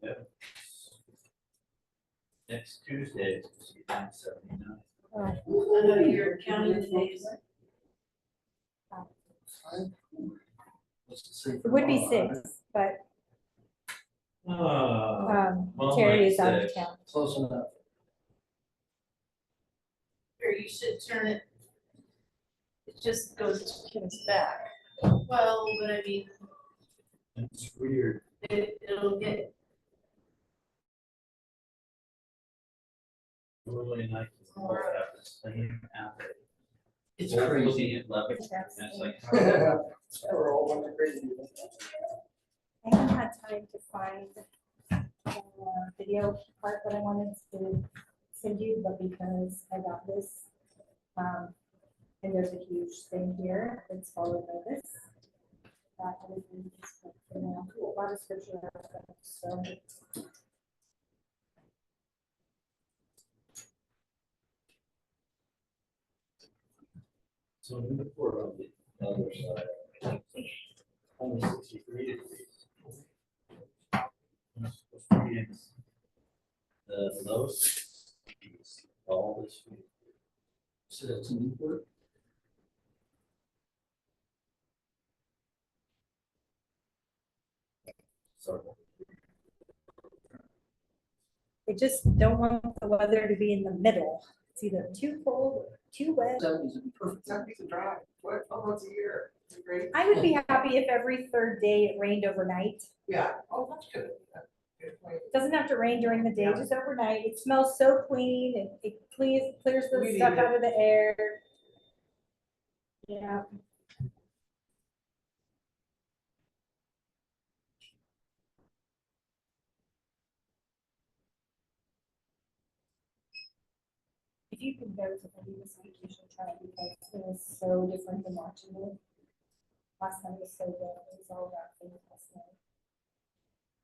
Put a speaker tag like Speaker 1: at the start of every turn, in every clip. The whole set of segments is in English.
Speaker 1: Yep. Next Tuesday, it's 9/79.
Speaker 2: I know you're counting the days.
Speaker 3: It
Speaker 2: It would be 6, but
Speaker 1: Well,
Speaker 2: Terry
Speaker 1: like
Speaker 2: is out of
Speaker 1: 6.
Speaker 2: town.
Speaker 3: Close enough.
Speaker 2: Or you should turn it. It just goes back. Well, but I mean,
Speaker 1: It's weird.
Speaker 2: it'll get.
Speaker 1: Really nice. To both have the same applicant.
Speaker 3: It's
Speaker 1: Both
Speaker 3: crazy.
Speaker 1: looking at level, and it's like,
Speaker 3: We're all a bunch of crazy people.
Speaker 2: I haven't had time to find the video part that I wanted to send you, but because I got this, and there's a huge thing here, it's followed by this. That everything is, you know, a lot of scripture, so.
Speaker 1: so in the port on the other side, only 63 degrees. The low 60s, all this week.
Speaker 3: So that's a new word.
Speaker 1: So
Speaker 2: They just don't want the weather to be in the middle. It's either too cold, or too wet.
Speaker 3: Seventies would be perfect. Seventies to drive. 12 months a year. It'd be great.
Speaker 2: I would be happy if every third day it rained overnight.
Speaker 3: Yeah. Oh, that's good. Good point.
Speaker 2: It doesn't have to rain during the day, just overnight. It smells so clean and it clears the
Speaker 3: We
Speaker 2: stuff
Speaker 3: need
Speaker 2: out of the air. Yeah. If you could go to any this vacation, try it because it was so different than watching it. Last night was so good. It was all about things last night.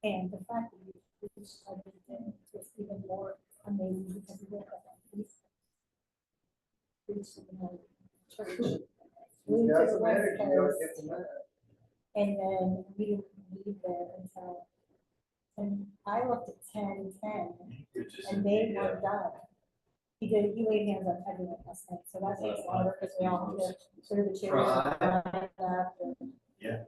Speaker 2: And the fact that we just started it was even more amazing because we went up on these. Preached in the church. Moved to
Speaker 3: That's
Speaker 2: the
Speaker 3: the
Speaker 2: West
Speaker 3: manager. You gotta
Speaker 2: Coast,
Speaker 3: get from that.
Speaker 2: and then we didn't leave there until, and I left at 10:10,
Speaker 1: it's just
Speaker 2: and they were done. He laid hands on everyone last night, so that takes longer because we all have to sort of the chairs lined up and,
Speaker 1: Yeah.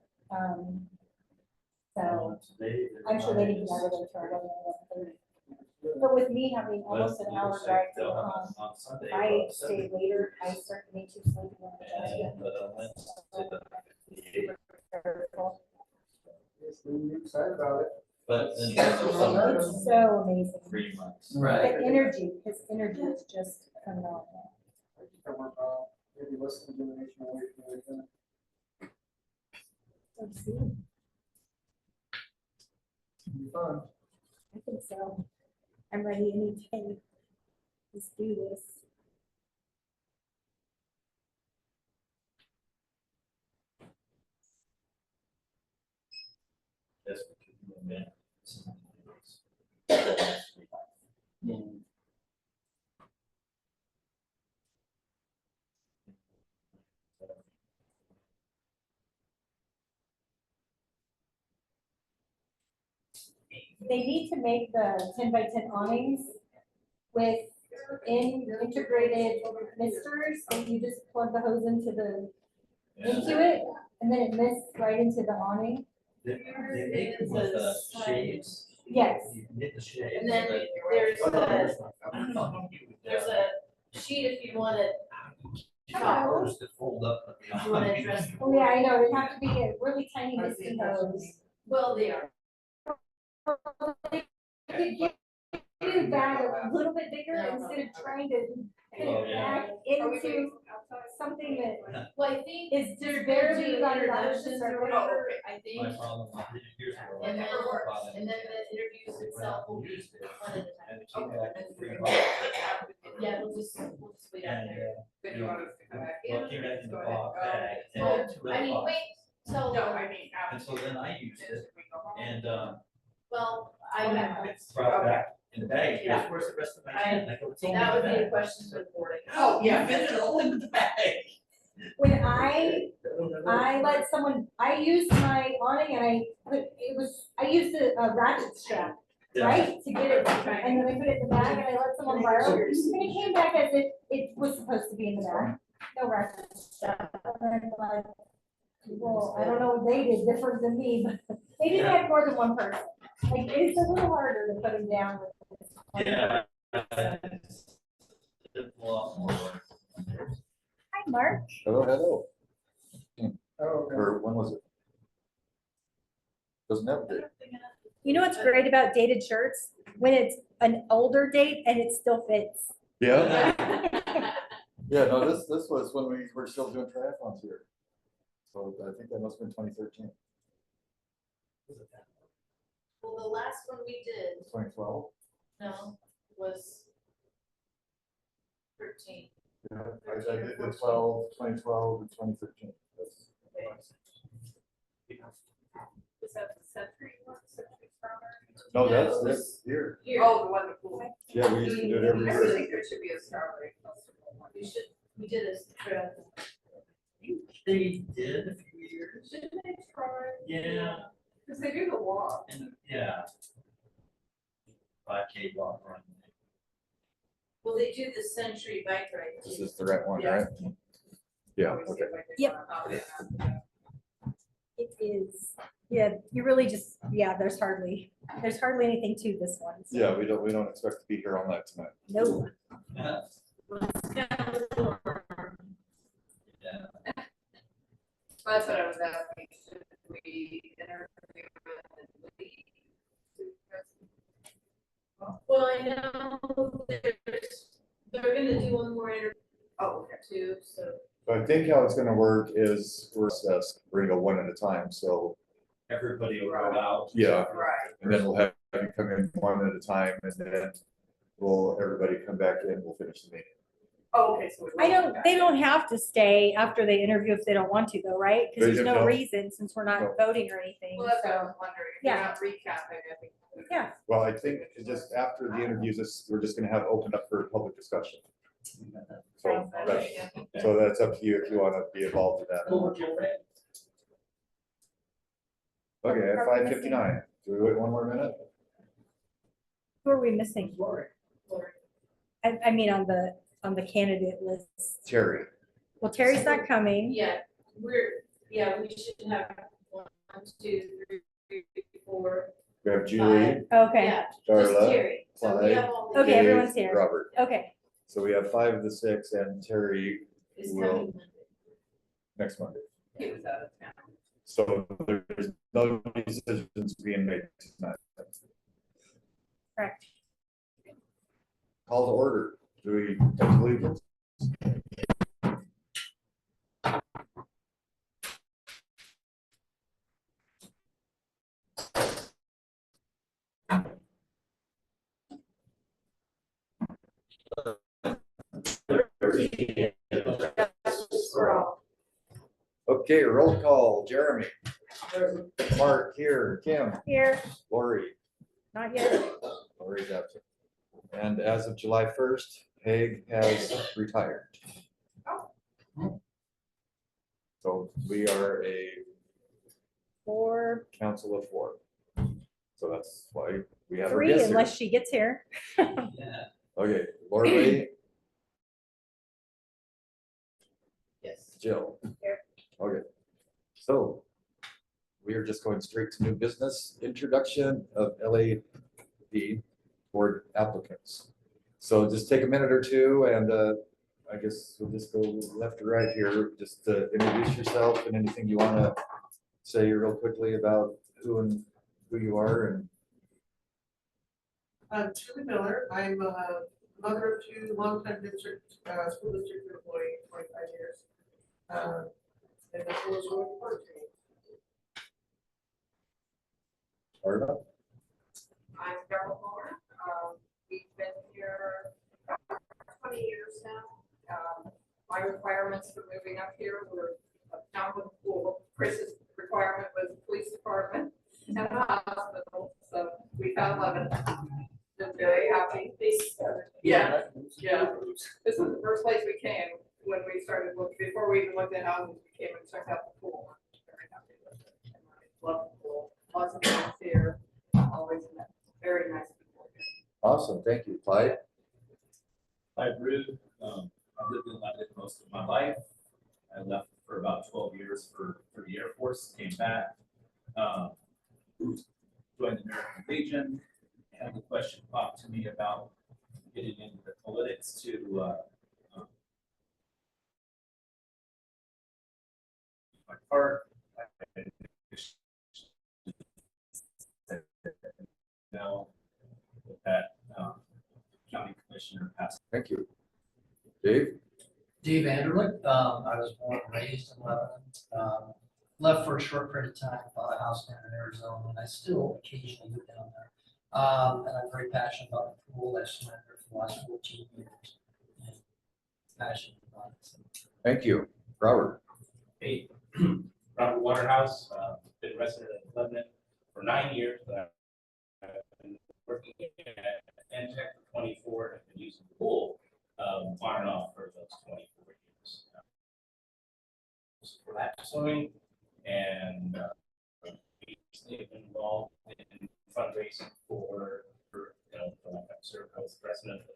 Speaker 2: so
Speaker 1: Today,
Speaker 2: I'm sure they didn't never go to 11:30. But with me having almost an hour drive to
Speaker 1: on Sunday.
Speaker 2: I
Speaker 1: about
Speaker 2: stay
Speaker 1: 70.
Speaker 2: later, I start getting too sleepy.
Speaker 1: And,
Speaker 3: Yes, we're excited about it.
Speaker 1: but then
Speaker 2: It's so amazing.
Speaker 1: 3 months.
Speaker 3: Right.
Speaker 2: The energy, his energy is just phenomenal.
Speaker 3: I think that we're about maybe less than a generation away from everything.
Speaker 2: Let's see.
Speaker 3: It'll be fun.
Speaker 2: I think so. I'm ready any day. Let's do this.
Speaker 1: That's what you do, man.
Speaker 2: They need to make the 10x10 awnings with integrated misters, and you just plug the hose into it, and then it mists right into the awning.
Speaker 1: They make them with shades.
Speaker 2: Yes.
Speaker 1: You can get the shade.
Speaker 2: And then there's a sheet if you want it.
Speaker 1: Towers that fold up.
Speaker 2: You want to address. Oh, yeah, I know. They have to be a really tiny misty hose. Well, they are. They could give you that a little bit bigger instead of trying to fit
Speaker 1: Oh,
Speaker 2: it
Speaker 1: yeah.
Speaker 2: back into something that
Speaker 4: Well, I think
Speaker 2: is
Speaker 4: they're
Speaker 2: barely
Speaker 4: barely
Speaker 2: got
Speaker 4: introductions or whatever, I
Speaker 1: My
Speaker 4: think.
Speaker 1: problem, here's where
Speaker 4: And then,
Speaker 1: I-
Speaker 4: and then the interviews itself will be one at a time.
Speaker 1: And it came back in 3 months.
Speaker 4: Yeah, we'll just wait out
Speaker 1: And,
Speaker 4: there.
Speaker 1: you know, well, it came back in the box bag, and
Speaker 4: Well,
Speaker 1: had 2
Speaker 4: I
Speaker 1: other
Speaker 4: mean,
Speaker 1: boxes.
Speaker 4: wait till,
Speaker 1: And so then I used it, and,
Speaker 4: well,
Speaker 1: it's brought back in the bag, he goes, where's the rest of my tin? And I go, it's all in
Speaker 4: that
Speaker 1: the
Speaker 4: would be a
Speaker 1: bag.
Speaker 4: question for the board.
Speaker 1: Oh, yeah, fit it all in the bag.
Speaker 2: when I let someone, I used my awning and I used a ratchet strap
Speaker 1: Yeah.
Speaker 2: right? To get it, and then I put it in the bag and I let someone borrow it, and it came back as it was supposed to be in the bag. No record stuff. And I'm like, well, I don't know what they did different than me, but they didn't have more than one person. Like, it's a little harder to put them down with this one
Speaker 1: Yeah.
Speaker 2: person.
Speaker 1: It's a lot more work.
Speaker 2: Hi, Mark.
Speaker 5: Hello.
Speaker 3: Oh, okay.
Speaker 5: Or when was it? Doesn't have a date.
Speaker 2: You know what's great about dated shirts? When it's an older date and it still fits.
Speaker 5: Yeah, yeah, no, this was when we were still doing triathlons here. So I think that must have been 2013,
Speaker 4: Well, the last one we did,
Speaker 5: 2012.
Speaker 4: no, was 13.
Speaker 5: Yeah, I did the 2012 and 2013. That's-
Speaker 6: Was that the Century one, Century Strawberry?
Speaker 5: No,
Speaker 4: No,
Speaker 5: that's
Speaker 4: it was-
Speaker 5: this year.
Speaker 4: Here,
Speaker 6: Oh, the one that blew.
Speaker 5: Yeah, we used to do it every
Speaker 6: I
Speaker 5: year.
Speaker 6: think there should be a Strawberry Festival one.
Speaker 4: we did a trip.
Speaker 1: They did a few years.
Speaker 6: Didn't they try?
Speaker 1: Yeah,
Speaker 6: Because they do the walk.
Speaker 1: and, yeah. 5K walk run.
Speaker 4: Well, they do the Century Bike Ride.
Speaker 5: This
Speaker 4: too.
Speaker 5: is the right one,
Speaker 6: Yeah.
Speaker 5: right? Yeah,
Speaker 6: Let me see
Speaker 5: okay.
Speaker 6: if I can
Speaker 2: Yep.
Speaker 6: find a copy of that.
Speaker 2: It is. Yeah, you really just, yeah, there's hardly anything to this one. so.
Speaker 5: Yeah, we don't expect to be here all night tonight.
Speaker 2: No.
Speaker 1: Yeah.
Speaker 6: That's what I was asking, should we interview with the
Speaker 4: Well, I know they're gonna do one more interview
Speaker 6: Oh, okay.
Speaker 4: too, so.
Speaker 5: So I think how it's gonna work is we're gonna go one at a time, so,
Speaker 1: Everybody will go out.
Speaker 5: yeah,
Speaker 6: Right.
Speaker 5: and then we'll have you come in one at a time, and then everybody come back in, we'll finish the meeting.
Speaker 6: Oh, okay, so.
Speaker 2: I don't, they don't have to stay after they interview if they don't want to though, right? Because there's no
Speaker 5: No.
Speaker 2: reason since we're
Speaker 5: No.
Speaker 2: not voting or anything,
Speaker 6: Well, that's what I
Speaker 2: so,
Speaker 6: was wondering, if you're
Speaker 2: Yeah.
Speaker 6: not recapping, I think.
Speaker 2: yeah.
Speaker 5: Well, I think it just after the interviews, we're just gonna have open up for public discussion. So that's up to you if you wanna be involved in
Speaker 1: Cool
Speaker 5: that.
Speaker 1: with your friend?
Speaker 5: Okay, at
Speaker 2: Are we
Speaker 5: 5:59, do we wait one more minute?
Speaker 2: Who are we missing?
Speaker 4: Lori.
Speaker 2: I mean, on the candidate list.
Speaker 5: Terry,
Speaker 2: Well, Terry's not coming.
Speaker 4: Yeah, we should have 1, 2, 3, 4.
Speaker 5: we have Julie,
Speaker 2: Okay,
Speaker 4: Yeah, just
Speaker 5: Darla,
Speaker 4: Terry. So we
Speaker 5: Clyde,
Speaker 4: have all the.
Speaker 2: Okay,
Speaker 5: Dave,
Speaker 2: everyone's here.
Speaker 5: Robert.
Speaker 2: okay.
Speaker 5: So we have 5 of the 6, and Terry
Speaker 4: Is
Speaker 5: will
Speaker 4: coming Monday.
Speaker 5: next Monday.
Speaker 6: He was out of town.
Speaker 5: So there's no decisions being made tonight.
Speaker 2: Correct.
Speaker 5: Call to order. Do we pledge allegiance? Okay, roll call. Jeremy. Mark here. Kim.
Speaker 2: Here,
Speaker 5: Lori.
Speaker 2: not yet.
Speaker 5: Lori's absent. And as of July 1st, Haig has retired. So we are a
Speaker 2: 4,
Speaker 5: council of 4. So that's why we have our
Speaker 2: 3,
Speaker 5: guests here.
Speaker 2: unless she gets here.
Speaker 1: Yeah.
Speaker 5: Okay, Lori,
Speaker 4: Yes.
Speaker 5: Jill.
Speaker 2: Here.
Speaker 5: Okay, so we are just going straight to new business, introduction of LAD board applicants. So just take a minute or two and I guess we'll just go left to right here, just to introduce yourself and anything you want to say real quickly about who you are and
Speaker 7: Julie Miller, I'm a mother of 2, longtime district, school district employee, 25 years. And the school is really important to me.
Speaker 5: Arda.
Speaker 6: I'm Darla Moore. We've been here about 20 years now. My requirements for moving up here were a town with a pool. Chris's requirement was police department and a hospital, so we found Lebanon. Been very happy. Yeah, yeah. This was the first place we came when we started looking, before we even looked at houses, we came and checked out the pool. Very happy with it. And I love the pool. Lots of things here, always in a very nice
Speaker 5: Awesome, thank you. Clyde?
Speaker 1: I've lived, I've lived in London most of my life. I left for about 12 years for the Air Force, came back, joined the American Legion. Had the question popped to me about getting into the politics to my part. Now that county commissioner passed.
Speaker 5: Thank you. Dave?
Speaker 3: Dave Anderlich, I was born and raised in Lebanon. Left for a short period of time, bought a house down in Arizona, and I still occasionally go down there. And I'm very passionate about the pool. I've swam there for the last 14 years. And passionate about it. So.
Speaker 5: Thank you. Robert?
Speaker 8: Hey, Robert Waterhouse, been resident of Lebanon for 9 years, but I've been working at Entech for 24, and I've been using the pool on and off for those 24 years. For that swimming, and recently been involved in fundraising for I was president of the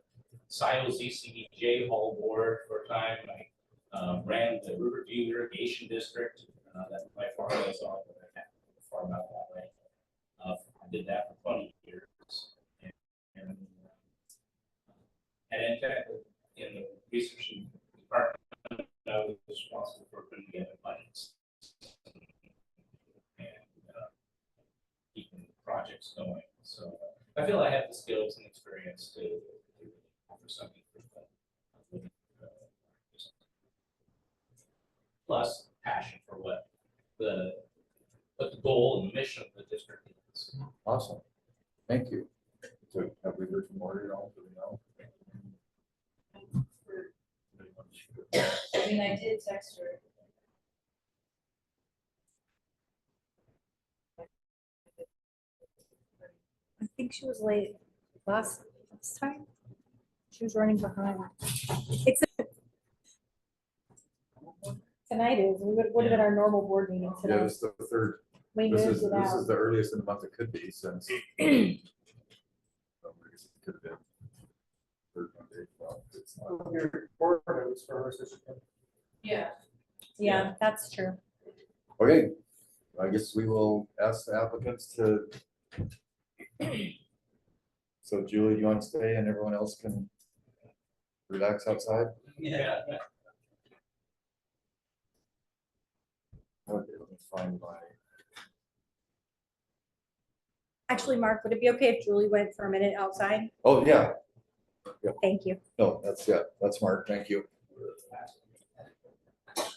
Speaker 8: SIOS ECDJ Hall Board for a time. I ran the Riverview Irrigation District that my farm was on, but I had a farm out that way. I did that for 20 years. And at Entech, in the research department, I was responsible for putting together budgets and keeping projects going. So I feel I have the skills and experience to offer something for them. Plus passion for what the goal and the mission of the district is.
Speaker 5: Awesome. Thank you. So have we heard from Lori at all? Do we know?
Speaker 4: I mean, I did text her.
Speaker 2: I think she was late last time. She was running behind. It's tonight is, we would have been our normal board meeting
Speaker 5: Yeah,
Speaker 2: tonight.
Speaker 5: this is the third.
Speaker 2: We
Speaker 5: This
Speaker 2: moved
Speaker 5: is
Speaker 2: it out.
Speaker 5: the earliest in the month it could be since. I guess it could have been third Monday. Well, it's not.
Speaker 3: Your report, it was for her sister.
Speaker 4: Yeah.
Speaker 2: Yeah, that's true.
Speaker 5: Okay, I guess we will ask the applicants to. So Julie, do you want to stay and everyone else can relax outside?
Speaker 8: Yeah.
Speaker 5: Okay, let me find my.
Speaker 2: Actually, Mark, would it be okay if Julie went for a minute outside?
Speaker 5: Oh, yeah.
Speaker 2: Thank you.
Speaker 5: No, that's smart. Thank you.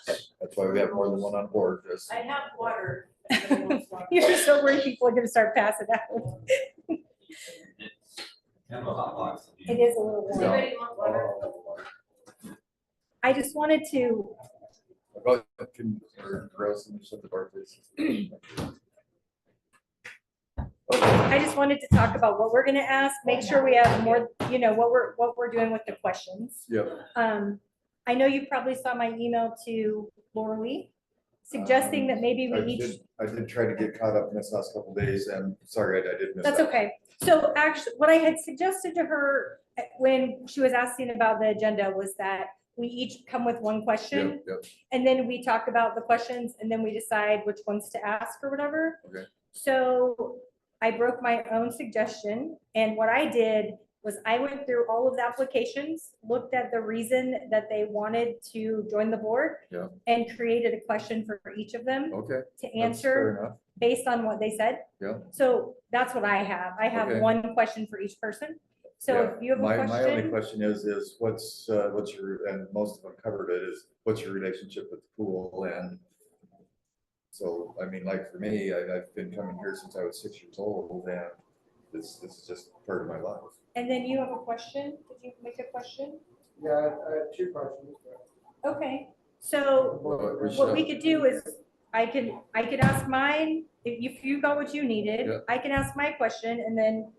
Speaker 5: That's why we have more than one on board. Just
Speaker 4: I have water. if anyone wants water.
Speaker 2: You're so worried people are gonna start passing out.
Speaker 1: Kind of a hot box.
Speaker 2: It is a little
Speaker 4: Does
Speaker 2: warm.
Speaker 4: anybody want water?
Speaker 2: I just wanted to,
Speaker 5: Go ahead, can Rose and shut the door, please.
Speaker 2: I just wanted to talk about what we're gonna ask, make sure we have more, what we're doing with the questions.
Speaker 5: Yep.
Speaker 2: I know you probably saw my email to Laura Lee suggesting that maybe we each.
Speaker 5: I did try to get caught up in this last couple days and sorry, I did miss that.
Speaker 2: That's okay. So actually, what I had suggested to her when she was asking about the agenda was that we each come with one question.
Speaker 5: Yep.
Speaker 2: And then we talk about the questions and then we decide which ones to ask or whatever.
Speaker 5: Okay.
Speaker 2: So I broke my own suggestion, and what I did was I went through all of the applications, looked at the reason that they wanted to join the board.
Speaker 5: Yeah.
Speaker 2: And created a question for each of them
Speaker 5: Okay.
Speaker 2: to
Speaker 5: that's
Speaker 2: answer
Speaker 5: fair enough.
Speaker 2: based on what they said.
Speaker 5: Yeah.
Speaker 2: So that's what I have. I have
Speaker 5: Okay.
Speaker 2: one question for each person. So
Speaker 5: Yeah.
Speaker 2: if you have a
Speaker 5: My only
Speaker 2: question,
Speaker 5: question is what's your, and most of them covered it, is what's your relationship with the pool? And so, I mean, like for me, I've been coming here since I was 6 years old and this is just part of my life.
Speaker 2: and then you have a question, did you make a question?
Speaker 3: Yeah, I have two questions.
Speaker 2: Okay, so
Speaker 5: But we
Speaker 2: what we
Speaker 5: should-
Speaker 2: could do is, I could ask mine, if you got what you needed,
Speaker 5: Yeah.
Speaker 2: I can ask my question, and then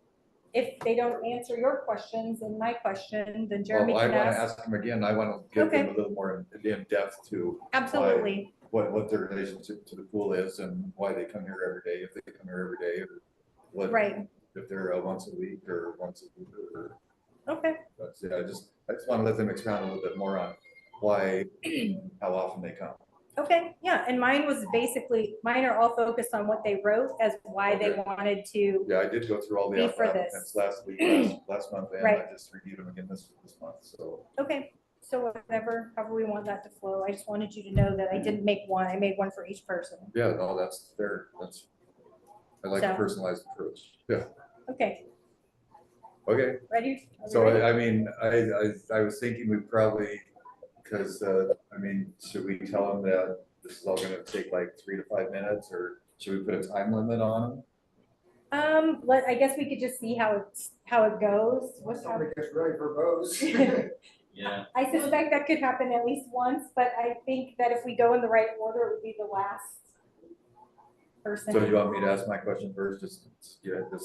Speaker 2: if they don't answer your questions and my question, then Jeremy
Speaker 5: Well, I
Speaker 2: can
Speaker 5: want to
Speaker 2: ask.
Speaker 5: ask them again. I want to give them
Speaker 2: Okay.
Speaker 5: a little more in depth to
Speaker 2: Absolutely,
Speaker 5: what their relationship to the pool is and why they come here every day, if they come here every day or what.
Speaker 2: right.
Speaker 5: if they're once a week or once a week or,
Speaker 2: Okay,
Speaker 5: but yeah, I just want to let them expound a little bit more on why, how often they come.
Speaker 2: okay, yeah, and mine was basically, mine are all focused on what they wrote as why they
Speaker 5: Okay.
Speaker 2: wanted to,
Speaker 5: Yeah, I did go through all the
Speaker 2: Be for
Speaker 5: applicants
Speaker 2: this.
Speaker 5: last week, last month, and I
Speaker 2: Right.
Speaker 5: just reviewed them again this month, so.
Speaker 2: okay, so whatever, however we want that to flow, I just wanted you to know that I didn't make one, I made one for each person.
Speaker 5: Yeah, no, that's fair, I like a
Speaker 2: So-
Speaker 5: personalized approach, yeah,
Speaker 2: Okay,
Speaker 5: okay.
Speaker 2: ready? Are we
Speaker 5: So,
Speaker 2: ready?
Speaker 5: I mean, I was thinking we probably, because, I mean, should we tell them that this is all gonna take like 3 to 5 minutes, or should we put a time limit on them?
Speaker 2: I guess we could just see how it goes. What's how-
Speaker 9: Somebody gets ready for votes.
Speaker 1: Yeah,
Speaker 2: I suspect that could happen at least once, but I think that if we go in the right order, it would be the last person.
Speaker 5: So do you want me to ask my question first, just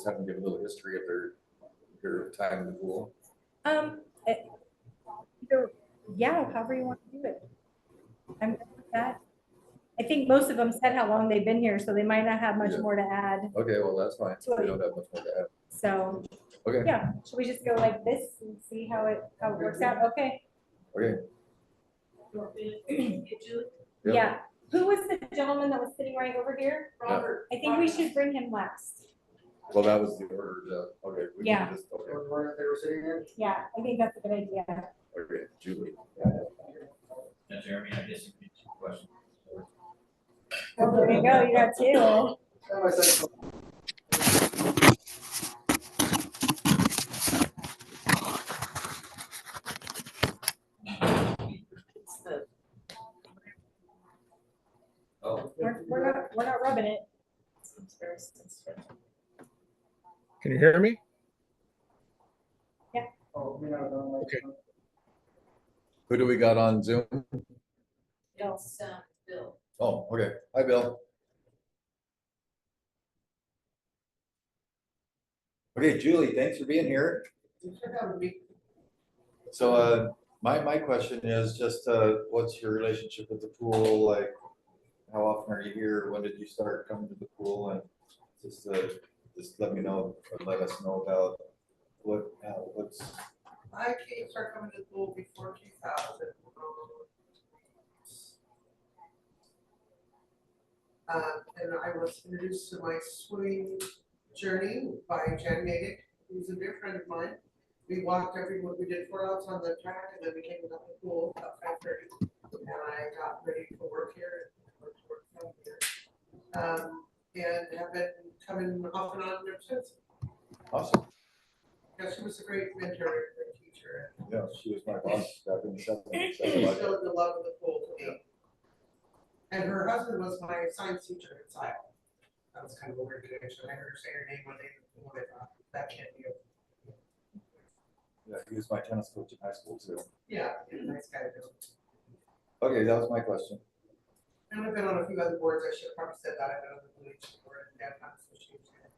Speaker 5: have them give a little history of their time in the pool?
Speaker 2: Yeah, however you want to do it. I'm good with that. I think most of them said how long they've been here, so they might not have much
Speaker 5: Yeah.
Speaker 2: more to add.
Speaker 5: Okay, well, that's fine, we don't have much more to add,
Speaker 2: So,
Speaker 5: okay,
Speaker 2: yeah, should we just go like this and see how it works out? Okay,
Speaker 5: okay. Yep.
Speaker 2: yeah. Who was the gentleman that was sitting right over here?
Speaker 6: Robert.
Speaker 2: I think we should bring him last.
Speaker 5: Well, that was the order, okay. We can
Speaker 2: Yeah.
Speaker 5: just- Okay,
Speaker 9: Or where they were sitting in.
Speaker 2: Yeah, I think that's a good idea.
Speaker 5: okay, Julie.
Speaker 1: now Jeremy, I guess you could two questions.
Speaker 2: Oh, there you go, you got two.
Speaker 9: And I said,
Speaker 1: Oh,
Speaker 2: We're not rubbing it.
Speaker 10: Can you hear me?
Speaker 9: oh, you know,
Speaker 10: Okay.
Speaker 5: Who do we got on Zoom?
Speaker 4: It's, Bill.
Speaker 5: Oh, okay, hi, Bill. Okay, Julie, thanks for being here.
Speaker 7: Thanks for having me.
Speaker 5: So, my question is just, what's your relationship with the pool? Like, how often are you here? When did you start coming to the pool? And just let me know, or let us know about what's,
Speaker 7: I started coming to the pool before 2000. And I was introduced to my swimming journey by Jen Natick, who's a dear friend of mine. We walked we did 4 laps on the track, and then we came to the pool about 5:30. And I got ready for work here and worked from here. And have been coming off and on ever since.
Speaker 5: awesome.
Speaker 7: Yeah, she was a great mentor, great teacher.
Speaker 5: Yeah, she was my boss back in the '70s.
Speaker 7: She's still the love of the pool to me. And her husband was my science teacher at SILE. That was kind of a weird connection. I heard her say her name one day, and I thought, that can't be it.
Speaker 5: Yeah, he was my tennis coach in high school too.
Speaker 7: Yeah, he's a nice guy too.
Speaker 5: Okay, that was my question.
Speaker 7: And I've been on a few other boards. I should have probably said that. I've been on the Blue Legion board and Dad Association.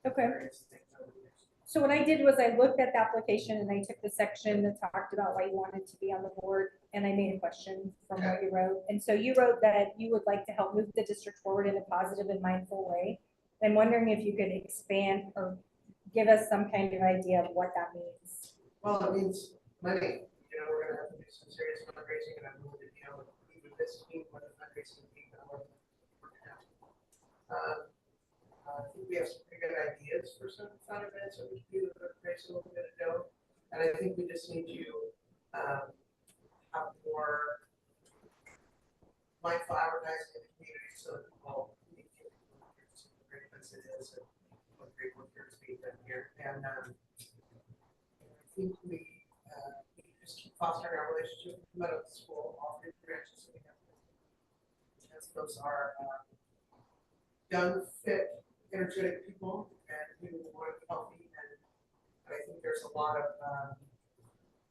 Speaker 2: Okay.
Speaker 7: Various things over the years.
Speaker 2: So what I did was I looked at the application and I took the section that talked about why you wanted to be on the board, and I made a question from what you wrote. And so you wrote that you would like to help move the district forward in a positive and mindful way. I'm wondering if you could expand or give us some kind of idea of what that means.
Speaker 7: Well, it means money. You know, we're gonna have to do some serious fundraising, and I'm willing to, even this week, when the fundraising week, we're gonna have. I think we have some pretty good ideas for some fun events that we can do that raise a little bit of dough. And I think we just need to have more mindful advertising in the community so that people need to what great events it is and what great work is being done here. And I think we just keep fostering our relationship with the medical school, all 3 branches that we have. Because those are young, fit, energetic people and people who want to be healthy, and I think there's a lot of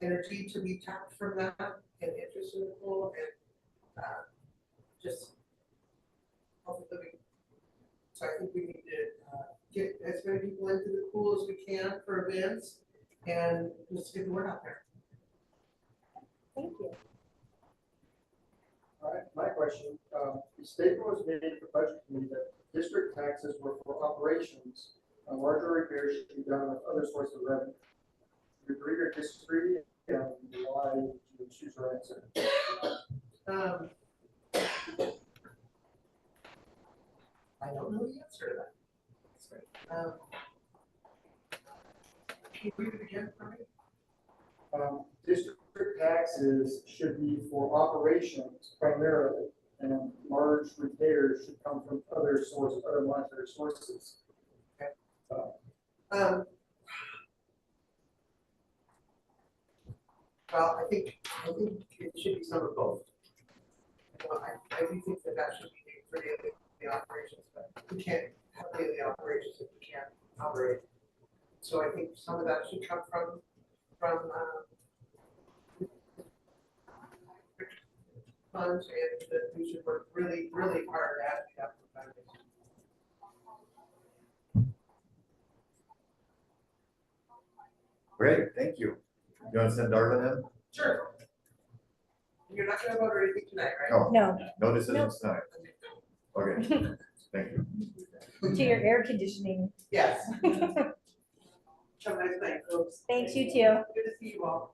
Speaker 7: energy to be tapped from that and interest in the pool and just healthy living. So I think we need to get as many people into the pool as we can for events and just get the word out there.
Speaker 2: Thank you.
Speaker 9: all right, my question, the statement was made at the budget committee that district taxes were for operations Larger repairs should be done with other sources of revenue. Do you agree or disagree, and why do you choose your answer?
Speaker 7: Um, I don't know the answer to that. Can you read it again for me?
Speaker 9: District taxes should be for operations primarily, and large repairs should come from other sources, other monetary sources.
Speaker 7: Um, well, I think it should be some of both. I do think that should be for the operations, but we can't have daily operations if we can't operate. So I think some of that should come from funds, and that we should work really, really hard at the capital foundation.
Speaker 5: Great, thank you. You want to send Darla in?
Speaker 7: Sure. You're not gonna vote or anything tonight, right?
Speaker 5: No,
Speaker 2: No,
Speaker 5: no decisions tonight. Okay, thank you.
Speaker 2: to your air conditioning.
Speaker 7: Yes. Have a nice night, folks.
Speaker 2: Thanks, you too.
Speaker 7: Good to see you all.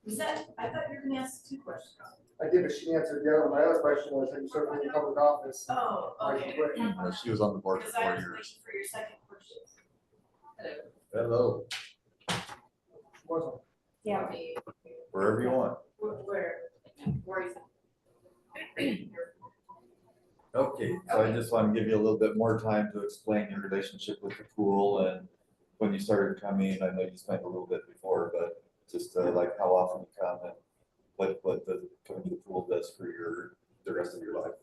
Speaker 4: Was that, I thought you were gonna ask 2 questions.
Speaker 9: I did, but she answered the other. My other question was, have you served in public office?
Speaker 4: Oh, okay.
Speaker 5: She was on the board for
Speaker 4: Because I
Speaker 5: 4
Speaker 4: was
Speaker 5: years.
Speaker 4: waiting for your second question.
Speaker 5: Hello,
Speaker 9: Wasn't.
Speaker 2: Yeah.
Speaker 5: wherever you want.
Speaker 4: Where is it?
Speaker 5: Okay, so I just want to give you a little bit more time to explain your relationship with the pool and when you started coming. I know you spent a little bit before, but just like how often you come and what the coming to the pool does for the rest of your life.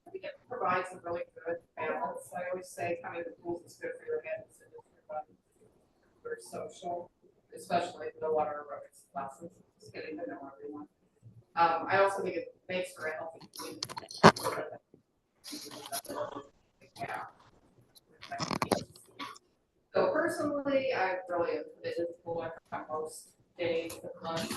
Speaker 6: I think it provides a really good balance. I always say coming to pools is good for your head, it's good for your body. Very social, especially the water aerobics classes, just getting to know everyone. I also think it makes for a healthy community. Yeah. So personally, I really am committed to the pool. I come most days of the month.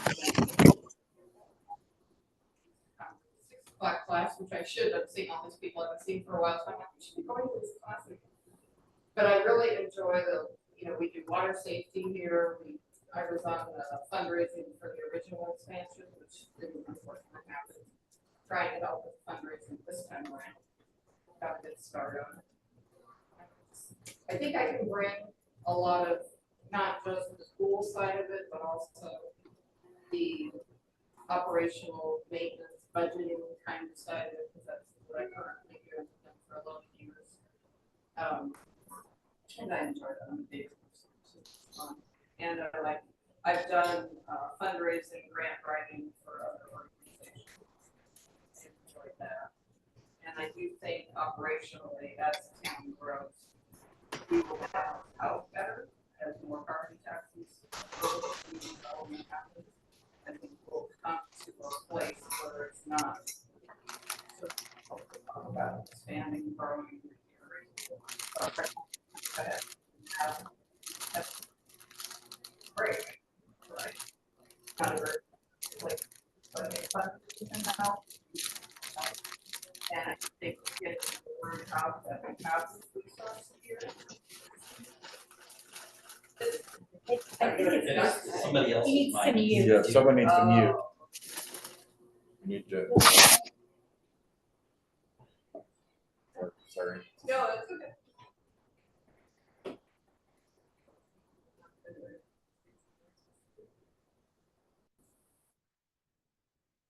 Speaker 6: 6 o'clock class, which I should have seen all these people I haven't seen for a while, so I'm like, we should be going to this class. But I really enjoy we do water safety here. I was on fundraising for the original expansion, which didn't unfortunately happen. Trying to help with fundraising this time around. Got a good start on it. I think I can bring a lot of, not just the school side of it, but also the operational maintenance, budgeting kind of side of it, because that's what I currently do. I've done for a lot of years. And I enjoy that on a daily basis. And I've done fundraising, grant writing for other organizations. I enjoyed that. And I do think operationally, as the town grows, we will balance out better as more property taxes. Development happens. I think we'll come to a place where it's not so talk about expanding, growing, that's great, right? Kind of like fun now. And I think we get the word out that we have this resource here.
Speaker 2: I think
Speaker 8: It's somebody else's
Speaker 2: he needs to
Speaker 8: mic.
Speaker 2: mute.
Speaker 5: Yeah, someone needs to mute. You need to. Sorry.
Speaker 6: No, that's okay.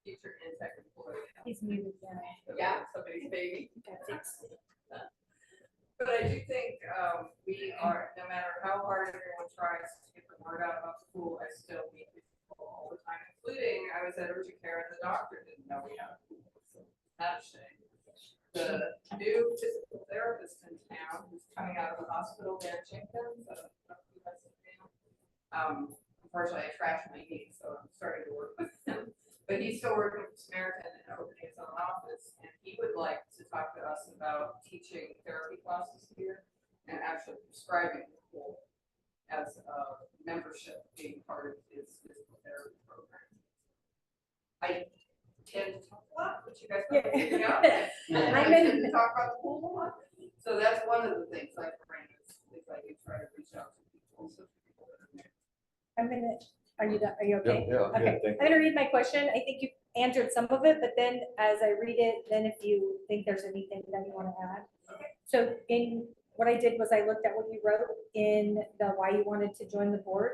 Speaker 6: Future Intech employee.
Speaker 2: He's muted now.
Speaker 6: Yeah, somebody's baby.
Speaker 2: Got fixed.
Speaker 6: But I do think we are, no matter how hard everyone tries to get the word out about the pool, I still meet with people all the time, including I was at urgent care and the doctor didn't know we had a pool. So that's a shame. The new physical therapist in town who's coming out of the hospital there, Jenkins, unfortunately I trashed my knee, so I'm starting to work with him. But he's still working with Samaritan and opening his own office, and he would like to talk to us about teaching therapy classes here and actually prescribing the pool as a membership being part of his physical therapy program. I tend to talk a lot, put you guys.
Speaker 2: Yeah.
Speaker 6: And
Speaker 2: I'm
Speaker 6: I
Speaker 2: in-
Speaker 6: get to talk about the pool a lot. So that's one of the things I bring is I can try to reach out to people. So people that are there.
Speaker 2: I'm gonna, are you done? Are you okay?
Speaker 5: Yeah, yeah,
Speaker 2: Okay,
Speaker 5: thank
Speaker 2: I'm gonna read my question. I think you answered some of it, but then as I read it, then if you think there's anything that you want to add. So in, what I did was I looked at what you wrote in the why you wanted to join the board.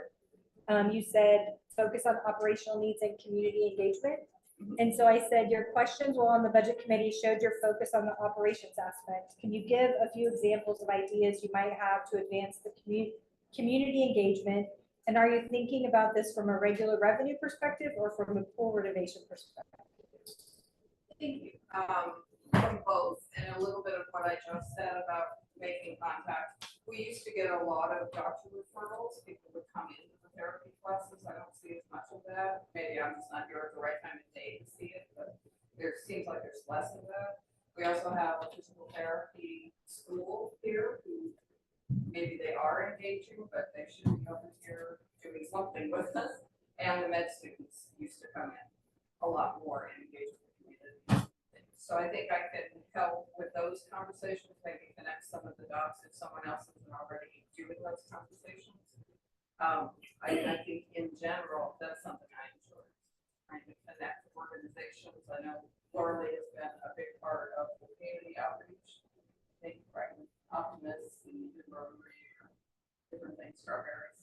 Speaker 2: You said focus on operational needs and community engagement. And so I said your questions while on the budget committee showed your focus on the operations aspect. Can you give a few examples of ideas you might have to advance the community engagement? And are you thinking about this from a regular revenue perspective or from a pool renovation perspective?
Speaker 6: Thank you. From both, and a little bit of what I just said about making contact. We used to get a lot of doctor referrals. People would come into the therapy classes. I don't see as much of that. Maybe I'm just not here at the right time of day to see it, but there seems like there's less of that. We also have a physical therapy school here who maybe they are engaging, but they should be over here doing something with us. And the med students used to come in a lot more and engage with the community. So I think I can help with those conversations, maybe connect some of the dots if someone else isn't already doing those conversations. I think in general, that's something I enjoy, trying to connect organizations. I know Laura has been a big part of the community outreach. I think right, Optimists and Rotary, different things, strawberries.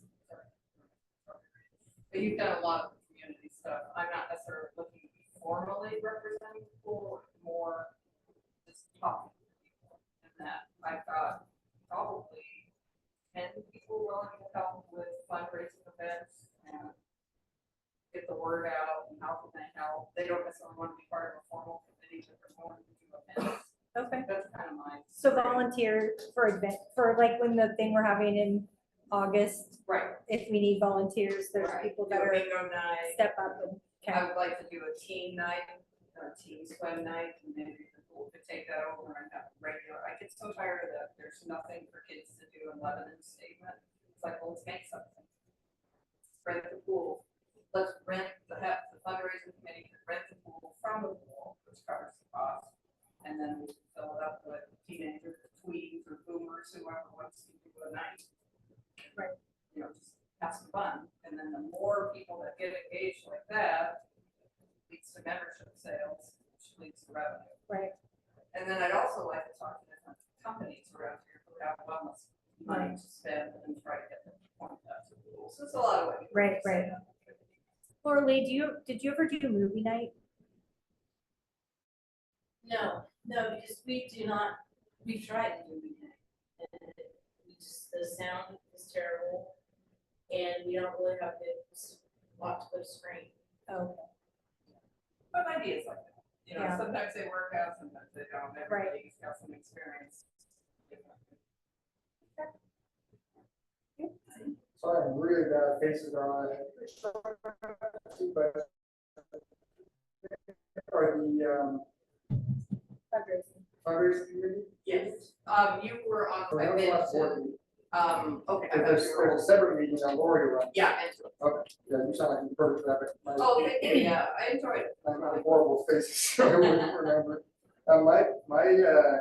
Speaker 6: But you've done a lot of community stuff. I'm not necessarily looking to be formally representing people, more just talking to people. And that I've got probably 10 people willing to help with fundraising events and get the word out and how can they help. They don't necessarily want to be part of a formal committee, but they're willing to do events.
Speaker 2: Okay.
Speaker 6: That's kind of my.
Speaker 2: So volunteer for event, for like when the thing we're having in August,
Speaker 6: Right.
Speaker 2: if we need volunteers, there's
Speaker 6: Right.
Speaker 2: people
Speaker 6: Do
Speaker 2: that
Speaker 6: a
Speaker 2: are
Speaker 6: bingo night.
Speaker 2: step up and.
Speaker 6: I would like to do a team night, or a team swim night, and maybe the pool could take that over and have regular. I get so tired of that. There's nothing for kids to do in Lebanon statement. It's like, well, let's make something. Rent the pool. Let's rent the fundraising committee can rent the pool from the pool, which covers the cost. And then we fill it up with teenagers, tweens, or boomers, whoever wants to do a night.
Speaker 2: Right.
Speaker 6: You know, just have some fun. And then the more people that get engaged like that leads to membership sales, which leads to revenue.
Speaker 2: Right.
Speaker 6: And then I'd also like to talk to different companies around here who have wellness money to spend and try to get them to point that to the pool. So it's a lot of ways.
Speaker 2: Right, right. Laura Lee, did you ever do movie night?
Speaker 4: No, because we do not, we tried to do it. And we just, the sound is terrible. And we don't really have good lot to put a screen.
Speaker 2: Oh,
Speaker 6: But ideas like that, you know,
Speaker 2: Yeah.
Speaker 6: sometimes they work out, sometimes they don't.
Speaker 2: Right.
Speaker 6: Everybody's got some experience.
Speaker 9: Sorry, I'm really bad, faces are on. But are the
Speaker 2: fundraising.
Speaker 9: fundraising committee?
Speaker 6: Yes, you were on,
Speaker 9: Or
Speaker 6: I've
Speaker 9: no,
Speaker 6: been
Speaker 9: last board
Speaker 6: to,
Speaker 9: meeting?
Speaker 6: okay. I thought
Speaker 9: There's
Speaker 6: you were-
Speaker 9: a separate meeting on Lori runs.
Speaker 6: Yeah, and-
Speaker 9: Okay, yeah, you sound like you're perfect for that, but.
Speaker 6: oh, thank you, yeah, I enjoyed it.
Speaker 9: I'm horrible faces, so I wouldn't remember. My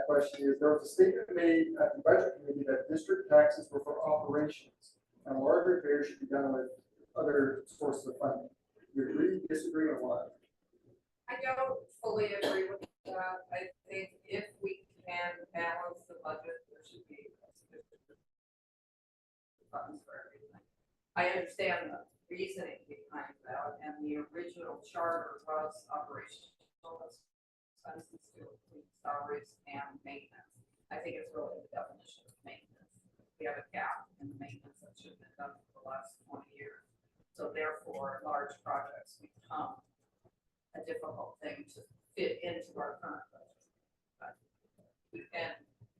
Speaker 9: question is, there was a statement made at the budget committee that district taxes were for operations, and large repairs should be done with other sources of funding. Do you agree, disagree, or what?
Speaker 6: I don't fully agree with that. I think if we can balance the budget, there should be sufficient funds for everything. I understand the reasoning behind that, and the original charter was operational expenses to include salaries and maintenance. I think it's really the definition of maintenance. We have a gap in the maintenance that should have been done for the last 20 years. So therefore, large projects become a difficult thing to fit into our current budget. But we can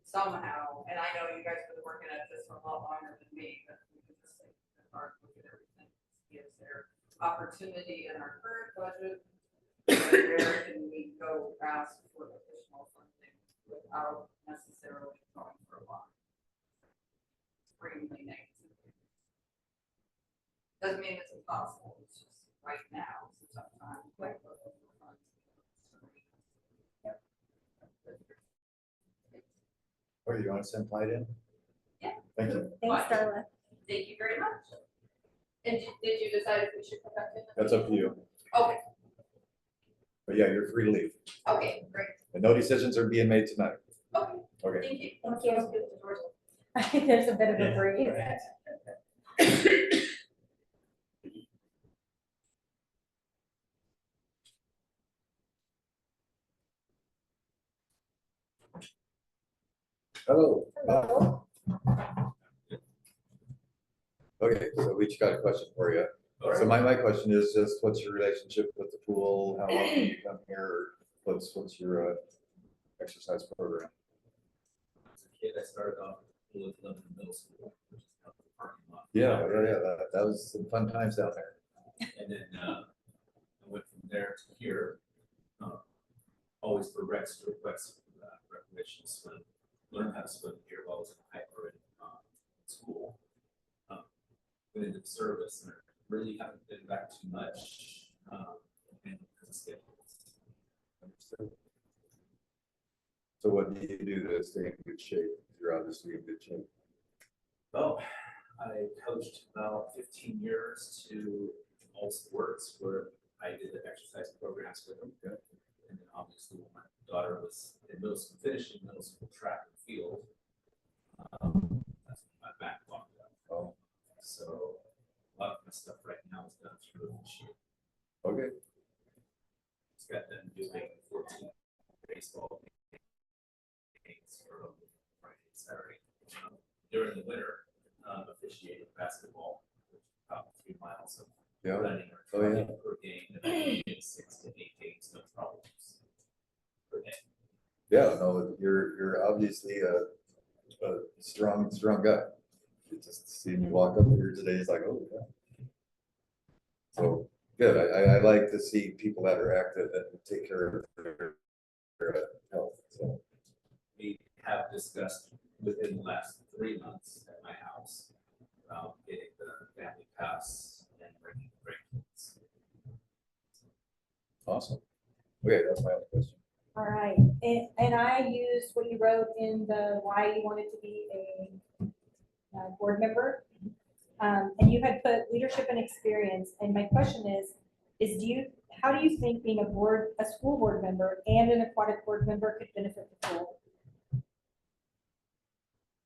Speaker 6: somehow, and I know you guys have been working at this for a lot longer than me, but we can just take a hard look at everything. Is there opportunity in our current budget? Where can we go ask for additional funding without necessarily going for a lot? Extremely negative. Doesn't mean it's impossible, it's just right now, it's a tough time. Like,
Speaker 5: Or you want to send Clyde in?
Speaker 6: Yeah.
Speaker 5: Thank you.
Speaker 2: Thanks,
Speaker 6: Bye.
Speaker 2: Darla.
Speaker 6: Thank you very much. And did you decide if we should come back in?
Speaker 5: That's up to you.
Speaker 6: Okay,
Speaker 5: But yeah, you're free to leave.
Speaker 6: okay, great.
Speaker 5: And no decisions are being made tonight.
Speaker 6: Okay,
Speaker 5: Okay.
Speaker 6: thank you.
Speaker 2: Thank you.
Speaker 6: Let's get the doors open.
Speaker 2: There's a bit of a breeze.
Speaker 5: Hello.
Speaker 2: Hello.
Speaker 5: Okay, so we each got a question for you. So my question is just, what's your relationship with the pool? How often do you come here? What's your exercise program?
Speaker 1: As a kid, I started off with Lebanon Middle School, which is out in the parking lot.
Speaker 5: Yeah. That was some fun times down there.
Speaker 1: And then I went from there to here, always for recreational swim. Learned how to swim here while I was in high or in school. Went into the service and I really haven't been back too much. And because of schedules.
Speaker 5: Understood. So what do you do to stay in good shape? You're obviously in good shape.
Speaker 1: Oh, I coached about 15 years to all sports where I did the exercise programs with them. And then obviously when my daughter was in middle school, finishing middle school track and field, that's when my back locked up.
Speaker 5: Oh,
Speaker 1: So a lot of my stuff right now is done through the machine.
Speaker 5: okay.
Speaker 1: It's got them doing 14 baseball games for Friday and Saturday. During the winter, officiating basketball, which is about 3 miles of
Speaker 5: Yeah.
Speaker 1: running or
Speaker 5: Oh, yeah.
Speaker 1: running per game, and I get 6 to 8 games, no problems per day.
Speaker 5: Yeah, no, you're obviously a strong guy. You just seeing you walk up here today, it's like, oh, yeah. So, good. I like to see people that are active and take care of their health, so.
Speaker 1: We have discussed within the last 3 months at my house about getting the family pass and bringing grandkids.
Speaker 5: Awesome. Okay, that's my other question.
Speaker 2: All right, and I used what you wrote in the why you wanted to be a board member. And you had put leadership and experience, and my question is how do you think being a school board member and an aquatic board member could benefit the pool?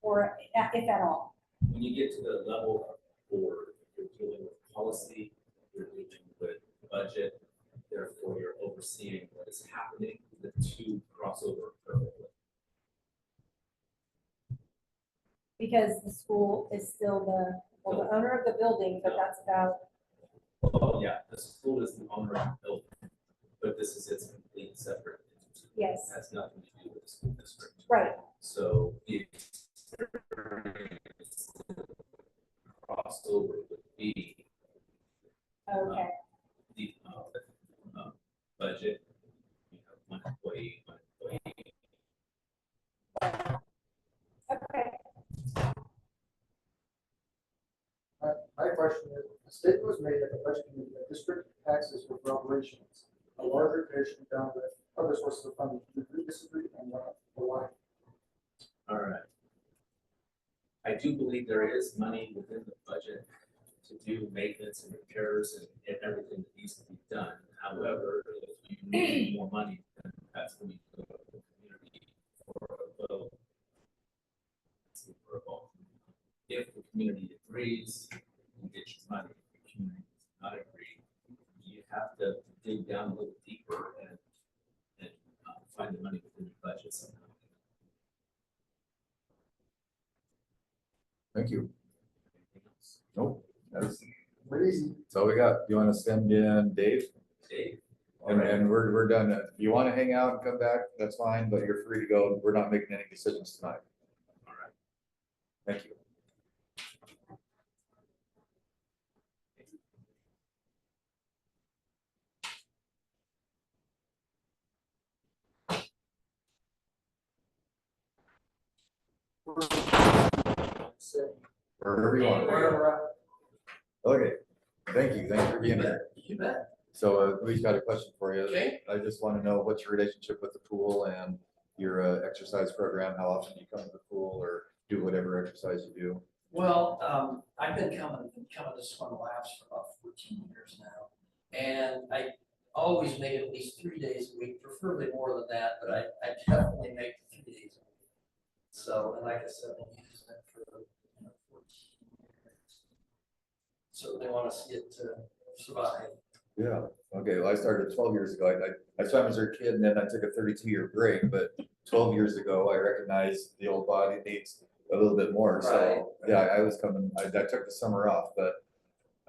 Speaker 2: Or if at all?
Speaker 1: When you get to the level of board, you're dealing with policy, you're dealing with budget, therefore you're overseeing what is happening. The two crossover perfectly.
Speaker 2: Because the school is still the owner of the building, but that's about,
Speaker 1: Oh, yeah, the school is the owner of the building, but this is its complete separate entity.
Speaker 2: yes,
Speaker 1: It has nothing to do with the school district.
Speaker 2: right,
Speaker 1: So the crossover would be
Speaker 2: okay,
Speaker 1: the budget, one employee.
Speaker 2: okay.
Speaker 9: My question is, a statement was made at the budget committee that district taxes were for operations. A larger share should be done with other sources of funding. Do you disagree and why?
Speaker 1: All right. I do believe there is money within the budget to do maintenance and repairs and everything that needs to be done. However, if you need more money, then that's when you go to the community for a vote. For a vote. If the community agrees, you get your money. If the community does not agree, you have to dig down a little deeper and find the money within your budget somehow.
Speaker 5: Thank you.
Speaker 1: Anything else?
Speaker 5: Nope, that's
Speaker 9: Easy.
Speaker 5: all we got. You want to send in Dave?
Speaker 1: Dave?
Speaker 5: And we're done. If you want to hang out and come back, that's fine, but you're free to go. We're not making any decisions tonight.
Speaker 1: All right.
Speaker 5: Thank you. Wherever you want. Okay, thank you. Thanks for being here.
Speaker 3: You bet.
Speaker 5: So we've got a question for you.
Speaker 3: Okay.
Speaker 5: I just want to know what's your relationship with the pool and your exercise program? How often do you come to the pool or do whatever exercise you do?
Speaker 3: Well, I've been coming to swim laps for about 14 years now. And I always make it at least 3 days a week, preferably more than that, but I definitely make 3 days a week. So, and like I said, I've been using it for 14 years. So they want to see it survive.
Speaker 5: Yeah, okay, well, I started 12 years ago. I swam as a kid and then I took a 32-year break, but 12 years ago, I recognized the old body needs a little bit more. So,
Speaker 3: Right.
Speaker 5: yeah, I was coming, I took the summer off, but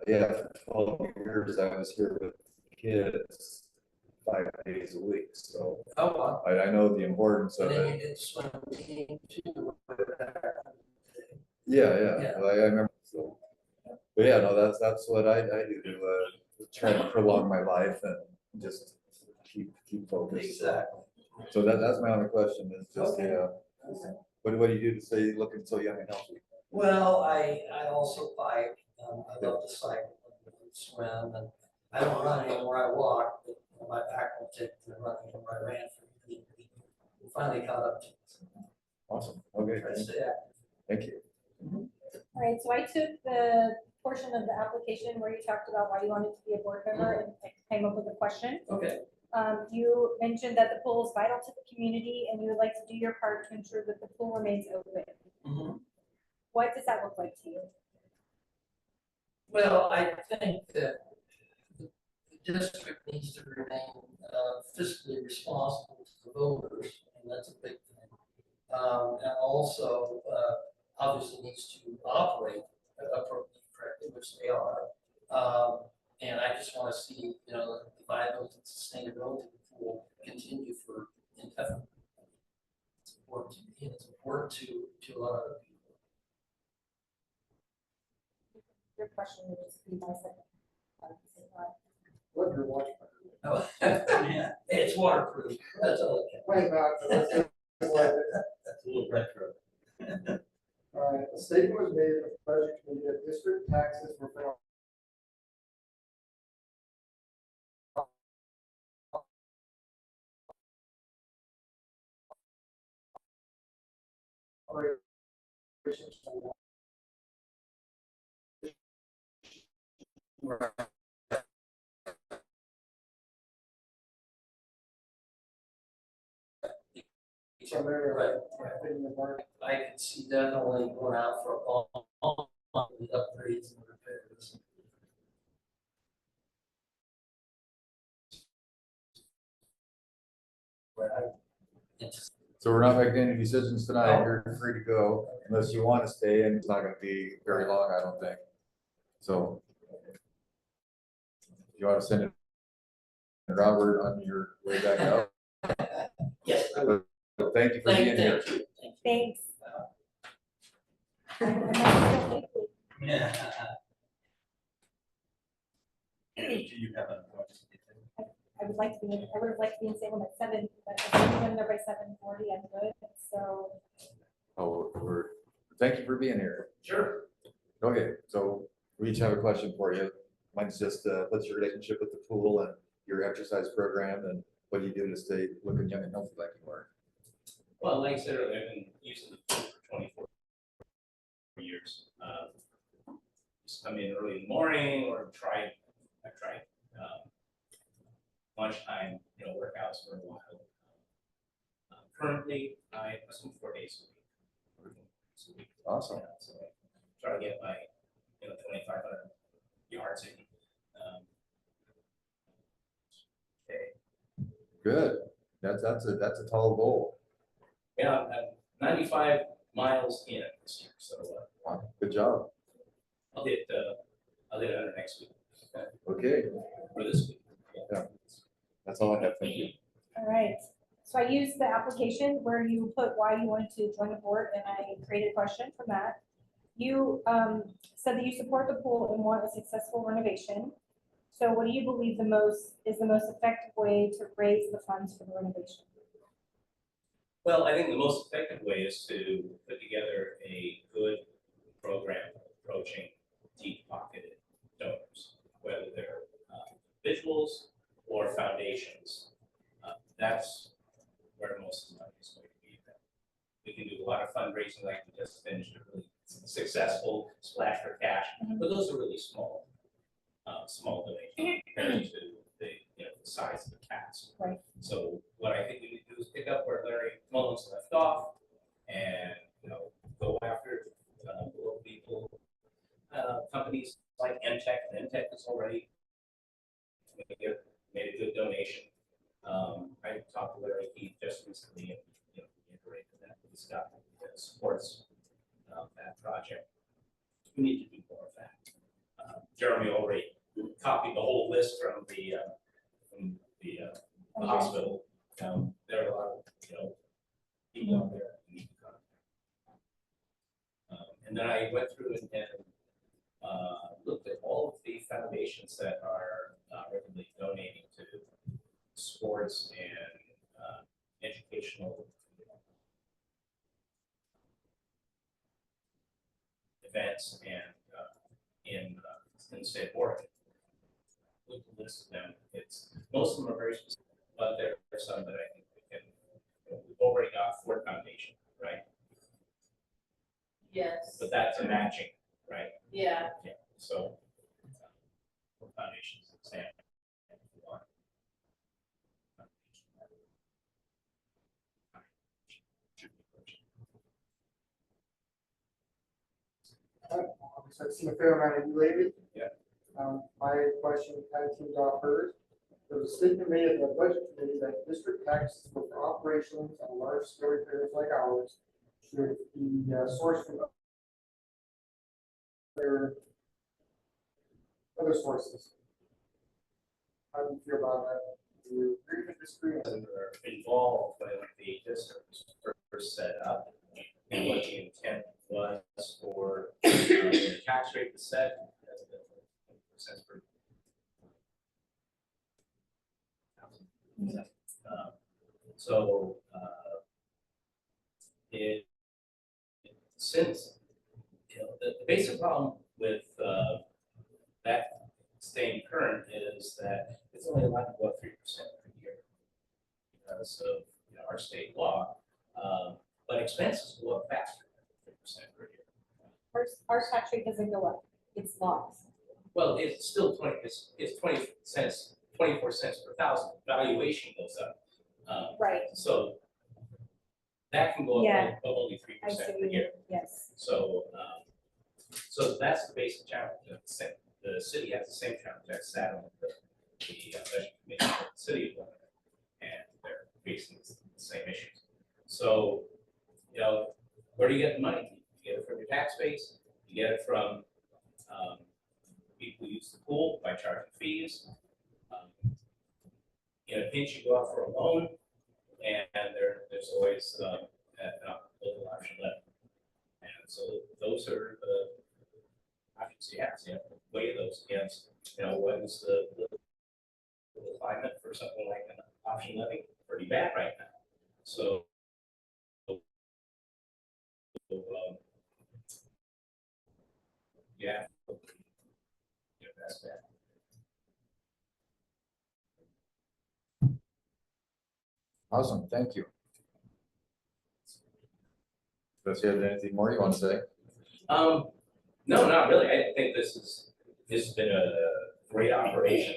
Speaker 5: yeah, for 12 years, I was here with kids 5 days a week. So
Speaker 3: Oh, wow.
Speaker 5: I know the importance
Speaker 3: And
Speaker 5: of
Speaker 3: then
Speaker 5: it.
Speaker 3: you did swim team too.
Speaker 5: Yeah,
Speaker 3: Yeah.
Speaker 5: I remember, so. But yeah, no, that's what I do to try to prolong my life and just keep focused.
Speaker 3: Exactly.
Speaker 5: So that's my only question is just,
Speaker 3: Okay.
Speaker 5: yeah, what do you do to stay looking so young and healthy?
Speaker 3: Well, I also bike, I love to cycle and swim, and I don't run anymore, I walk, but my back will take the running where I ran for years. Finally caught up to it.
Speaker 5: Awesome, okay,
Speaker 3: Try to stay active.
Speaker 5: thank you.
Speaker 2: All right, so I took the portion of the application where you talked about why you wanted to be a board member and I came up with a question.
Speaker 3: Okay.
Speaker 2: You mentioned that the pool is vital to the community and you would like to do your part to ensure that the pool remains open.
Speaker 3: Mhm.
Speaker 2: What does that look like to you?
Speaker 3: Well, I think that the district needs to remain fiscally responsible to the voters, and that's a big thing. And also, obviously needs to operate appropriately, correctly, which they are. And I just want to see, the viability and sustainability of the pool continue for indefinitely. It's important to me, and it's important to a lot of other people.
Speaker 2: Your question would just be my second.
Speaker 9: What your watch?
Speaker 3: Oh, yeah, it's waterproof, that's all I can.
Speaker 9: Wait, not, that's it.
Speaker 8: That's a little retro.
Speaker 9: All right, a statement was made at the budget committee that district taxes were for operations. So they're, in the market.
Speaker 3: I could see definitely going out for a ball, with upgrades and repairs. But
Speaker 5: So we're not making any decisions tonight. You're free to go unless you want to stay, and it's not gonna be very long, I don't think. So you want to send it to Robert on your way back out?
Speaker 3: yes,
Speaker 5: Thank you for being here.
Speaker 3: thank you.
Speaker 2: Thanks.
Speaker 3: Yeah.
Speaker 8: Do you have a question?
Speaker 2: I would have liked to be in Salem at 7, but if I'm in there by 7:40, I'm good, so.
Speaker 5: Oh, thank you for being here.
Speaker 3: Sure.
Speaker 5: Okay, so we each have a question for you. Mine's just, what's your relationship with the pool and your exercise program, and what do you do to stay looking young and healthy like you are?
Speaker 8: Well, like I said earlier, I've been using the pool for 24 years. Just come in early in the morning or I've tried lunchtime, workouts for a while. Currently, I swim 4 days a week.
Speaker 5: Awesome.
Speaker 8: Yeah, so I try to get my, 2,500 yards in. Okay.
Speaker 5: Good. That's a tall goal.
Speaker 8: Yeah, I'm 95 miles in this year, so
Speaker 5: Wow, good job.
Speaker 8: I'll hit 100 next week.
Speaker 5: Okay,
Speaker 8: Or this week.
Speaker 5: Yeah. That's all I have. Thank you.
Speaker 2: All right, so I used the application where you put why you wanted to join the board, and I created a question from that. You said that you support the pool and want a successful renovation. So what do you believe is the most effective way to raise the funds for the renovation?
Speaker 8: Well, I think the most effective way is to put together a good program approaching deep-pocketed donors, whether they're individuals or foundations. That's where most of the money is going fundraising like we just finished, a really successful Splash for Cash, but those are really small, small donations compared to the, the size of the task.
Speaker 2: Right.
Speaker 8: So what I think we need to do is pick up where Larry Mullins left off and, go after, little people, companies like Entech, and Entech has already made a good donation. I talked to Larry Keith just recently and, reiterated that he's got supports that project. We need to do more of that. Jeremy already copied the whole list from the hospital. There are a lot of, people out there who need to come. And then I went through and looked at all of the foundations that are regularly donating to sports and educational events and in the state of Oregon. Look at the list of them. Most of them are very specific, but there are some that I think we can. We've already got Ford Foundation, right?
Speaker 4: Yes.
Speaker 8: But that's a matching, right?
Speaker 4: Yeah.
Speaker 8: Yeah. So Ford Foundation's an example. If you want.
Speaker 9: So I've seen a fair amount of you lately.
Speaker 8: Yeah.
Speaker 9: My question kind of teams off hers. There was a statement made at the budget committee that district taxes for operations on large scale repairs like ours should be sourced from other sources. How do you feel about that? Do you agree with disagree?
Speaker 8: Were involved when the district was first set up and what the intent was for the tax rate to set as a percent per. So since the basic problem with that staying current is that it's only allowed to go up 3% per year because of our state law, but expenses go up faster than 3% per year.
Speaker 2: Our tax rate doesn't go up, it's lost.
Speaker 8: Well, it's still 20 cents, 24 cents per thousand. Valuation goes up.
Speaker 2: Right.
Speaker 8: So that can go
Speaker 2: Yeah.
Speaker 8: up only 3% per year.
Speaker 2: Yes.
Speaker 8: So, so that's the basic challenge. The city has the same challenge that's sat on the budget committee of the city of Lebanon, and they're facing the same issues. So, where do you get the money? You get it from your tax base. You get it from people who use the pool by charging fees. In a pinch, you go out for a loan, and there's always a local option left. And so those are the options you have. So you have to weigh those against, what is the climate for something like an option levy? Pretty bad right now. So, yeah, that's bad.
Speaker 5: Awesome, thank you. Does you have anything more you want to say?
Speaker 8: No, not really. I think this has been a great operation.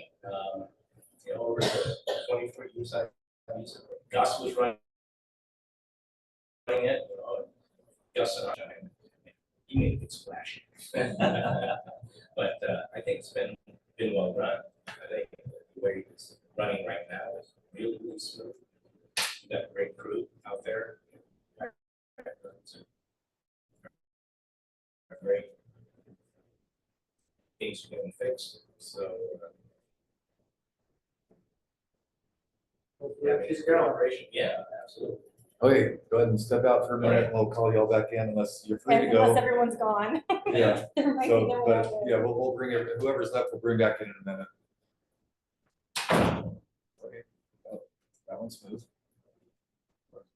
Speaker 8: Over the 24 years I've used it. Gus was running it. Gus and I, he made a good splash. But I think it's been well run. I think the way it's running right now is really, really smooth. We've got a great crew out there. Great things getting fixed. So
Speaker 9: Yeah,
Speaker 8: it's
Speaker 9: keep
Speaker 8: a good
Speaker 9: going.
Speaker 8: operation. Yeah, absolutely.
Speaker 5: Okay, go ahead and step out for a minute, and we'll call y'all back in unless you're free to
Speaker 2: Unless
Speaker 5: go.
Speaker 2: everyone's gone.
Speaker 5: Yeah,
Speaker 2: There might be
Speaker 5: so,
Speaker 2: no
Speaker 5: but,
Speaker 2: one.
Speaker 5: yeah, we'll bring it, whoever's left, we'll bring back in a minute. Okay, oh, that one's smooth.